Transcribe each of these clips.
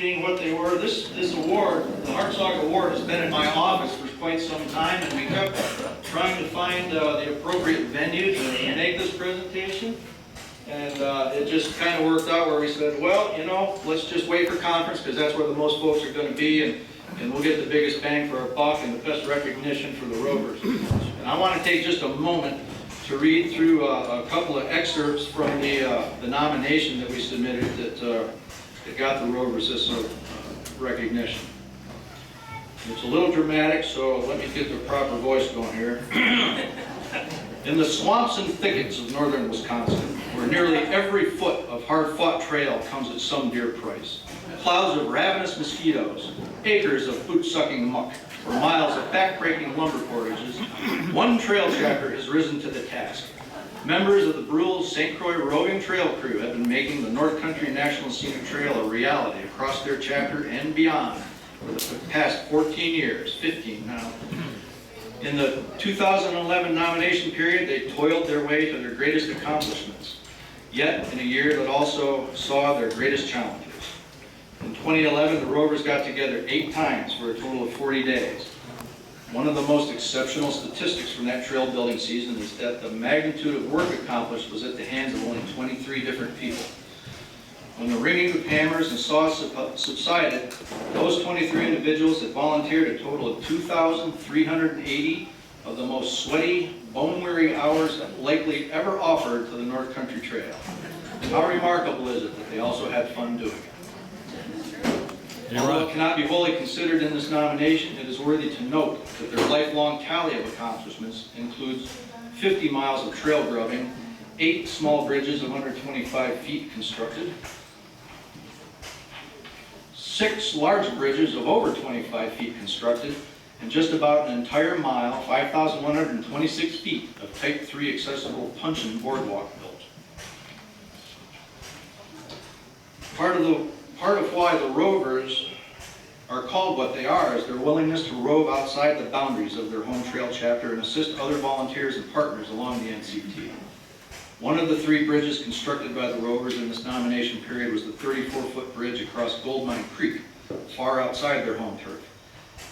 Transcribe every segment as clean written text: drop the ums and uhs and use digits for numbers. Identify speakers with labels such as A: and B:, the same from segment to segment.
A: being what they were, this award, the Hartzog Award, has been in my office for quite some time, and we kept trying to find the appropriate venue to make this presentation. And it just kind of worked out where we said, well, you know, let's just wait for conference, because that's where the most folks are going to be, and we'll get the biggest bang for our buck and the best recognition for the rovers. And I want to take just a moment to read through a couple of excerpts from the nomination that we submitted that got the rovers this recognition. It's a little dramatic, so let me get the proper voice going here. In the swamps and thickets of northern Wisconsin, where nearly every foot of hard-fought trail comes at some dear price, clouds of ravenous mosquitoes, acres of boot-sucking muck, or miles of back-breaking lumber portages, one trail chapter has risen to the task. Members of the Brule St. Croix Roving Trail Crew have been making the North Country National Scenic Trail a reality across their chapter and beyond for the past 14 years, 15 now. In the 2011 nomination period, they toiled their way to their greatest accomplishments, yet in a year that also saw their greatest challenges. In 2011, the rovers got together 8 times for a total of 40 days. One of the most exceptional statistics from that trail building season is that the magnitude of work accomplished was at the hands of only 23 different people. When the ringing of hammers and saws subsided, those 23 individuals had volunteered a total of 2,380 of the most sweaty, bone-weary hours likely ever offered to the North Country Trail. How remarkable is it that they also had fun doing it? Although it cannot be fully considered in this nomination, it is worthy to note that their lifelong tally of accomplishments includes 50 miles of trail grubbing, 8 small bridges of under 25 feet constructed, 6 large bridges of over 25 feet constructed, and just about an entire mile, 5,126 feet of Type 3 accessible puncheon boardwalk built. Part of why the rovers are called what they are is their willingness to rove outside the boundaries of their home trail chapter and assist other volunteers and partners along the NCTA. One of the 3 bridges constructed by the rovers in this nomination period was the 34-foot bridge across Goldmine Creek, far outside their home turf,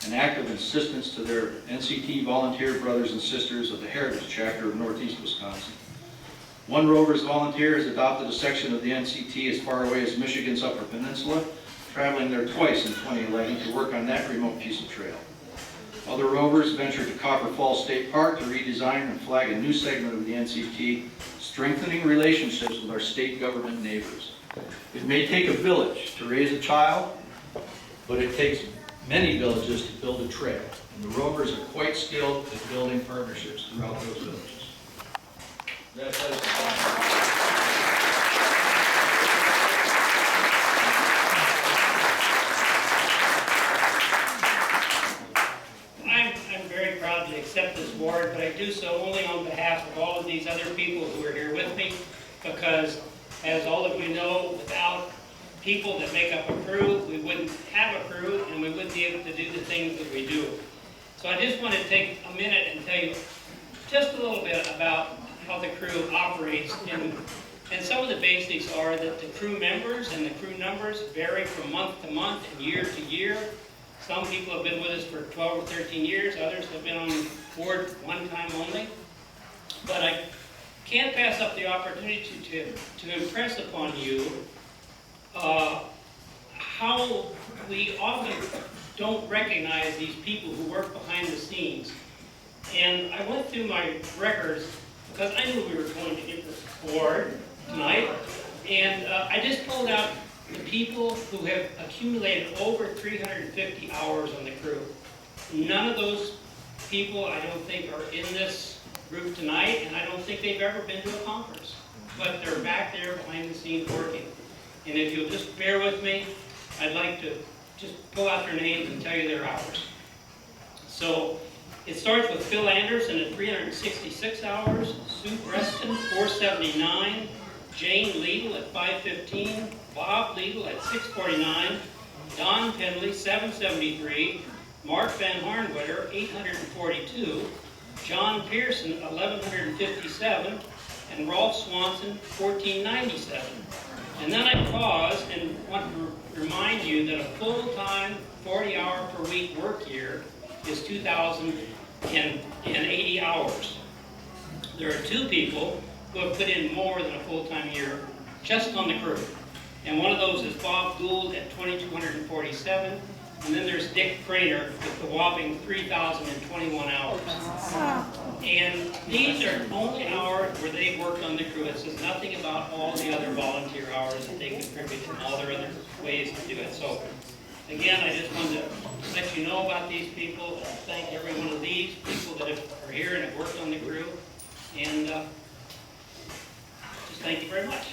A: an act of insistence to their NCT volunteer brothers and sisters of the Heritage Chapter of Northeast Wisconsin. One rover's volunteer has adopted a section of the NCT as far away as Michigan's Upper Peninsula, traveling there twice in 2011 to work on that remote piece of trail. Other rovers ventured to Copper Falls State Park to redesign and flag a new segment of the NCT, strengthening relationships with our state government neighbors. It may take a village to raise a child, but it takes many villages to build a trail, and the rovers are quite skilled at building partnerships throughout those villages.
B: I'm very proud to accept this award, but I do so only on behalf of all of these other people who are here with me, because as all of you know, without people that make up a crew, we wouldn't have a crew and we wouldn't be able to do the things that we do. So I just want to take a minute and tell you just a little bit about how the crew operates, and some of the basics are that the crew members and the crew numbers vary from month to month and year to year. Some people have been with us for 12 or 13 years, others have been on board one time only. But I can't pass up the opportunity to impress upon you how we often don't recognize these people who work behind the scenes. And I went through my records because I knew we were going to get this award tonight, and I just pulled out the people who have accumulated over 350 hours on the crew. None of those people, I don't think, are in this group tonight, and I don't think they've ever been to a conference. But they're back there behind the scenes working. And if you'll just bear with me, I'd like to just pull out their names and tell you their hours. So it starts with Phil Anderson at 366 hours, Sue Preston, 479, Jane Liedl at 515, Bob Liedl at 649, Don Penley, 773, Mark Van Harnwitter, 842, John Pearson, 1157, and Rolf Swanson, 1497. And then I pause and want to remind you that a full-time, 40-hour-per-week work year is 2,080 hours. There are 2 people who have put in more than a full-time year just on the crew. And one of those is Bob Gould at 2,247, and then there's Dick Craner with the whopping 3,021 hours. And these are only hours where they worked on the crew. It says nothing about all the other volunteer hours that they contribute and all their other ways to do it. So, again, I just wanted to let you know about these people. Thank every one of these people that are here and have worked on the crew. And just thank you very much.